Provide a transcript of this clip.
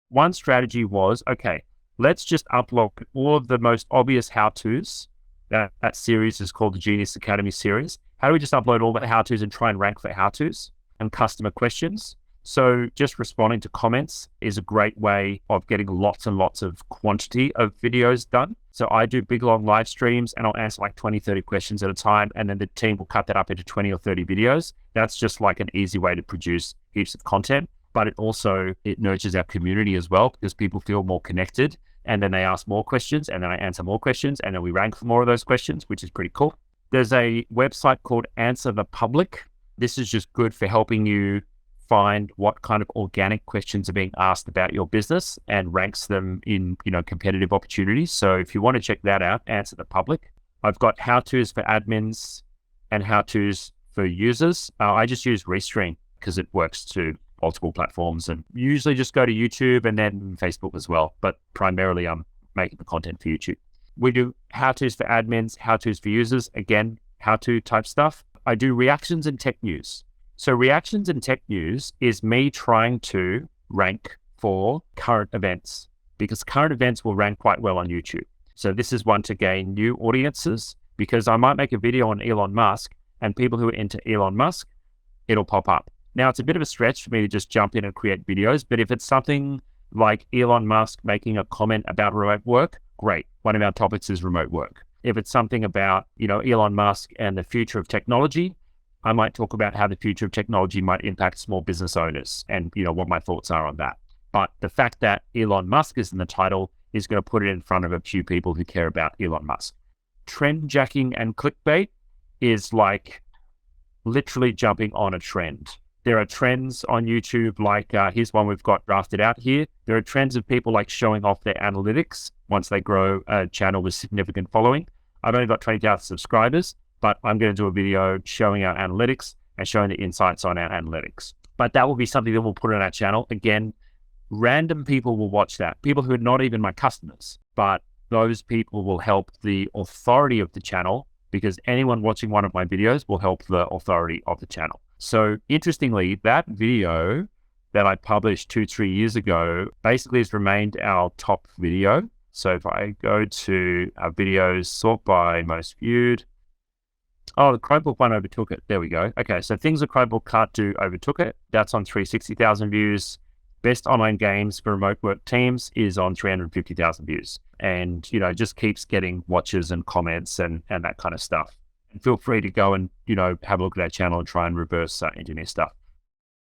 one strategy was, okay, let's just upload all of the most obvious how-tos. That series is called the Genius Academy series. How do we just upload all the how-tos and try and rank for how-tos and customer questions? So just responding to comments is a great way of getting lots and lots of quantity of videos done. So I do big, long live streams and I'll answer like 20, 30 questions at a time. And then the team will cut that up into 20 or 30 videos. That's just like an easy way to produce heaps of content. But it nurtures our community as well, because people feel more connected and then they ask more questions and then I answer more questions and then we rank for more of those questions, which is pretty cool. There's a website called Answer the Public. This is just good for helping you find what kind of organic questions are being asked about your business and ranks them in, competitive opportunities. So if you want to check that out, Answer the Public. I've got how-tos for admins and how-tos for users. I just use Restream because it works to multiple platforms, and usually just go to YouTube and then Facebook as well. But primarily I'm making the content for YouTube. We do how-tos for admins, how-tos for users. Again, how-to type stuff. I do reactions and tech news. So reactions and tech news is me trying to rank for current events, because current events will rank quite well on YouTube. So this is one to gain new audiences, because I might make a video on Elon Musk and people who are into Elon Musk, it'll pop up. Now, it's a bit of a stretch for me to just jump in and create videos, but if it's something like Elon Musk making a comment about remote work, great. One of our topics is remote work. If it's something about, Elon Musk and the future of technology, I might talk about how the future of technology might impact small business owners and, what my thoughts are on that. But the fact that Elon Musk is in the title is going to put it in front of a few people who care about Elon Musk. Trend jacking and clickbait is like literally jumping on a trend. There are trends on YouTube, like here's one we've got drafted out here. There are trends of people like showing off their analytics once they grow a channel with significant following. I've only got 20,000 subscribers, but I'm going to do a video showing our analytics and showing the insights on our analytics. But that will be something that we'll put on our channel. Again, random people will watch that. People who are not even my customers, but those people will help the authority of the channel, because anyone watching one of my videos will help the authority of the channel. So interestingly, that video that I published 2-3 years ago basically has remained our top video. So if I go to our videos, sort by most viewed, the Chromebook one overtook it. There we go. Okay, so things a Chromebook can't do overtook it. That's on 360,000 views. Best online games for remote work teams is on 350,000 views. And, just keeps getting watches and comments and that kind of stuff. And feel free to go and, have a look at our channel and try and reverse engineer stuff.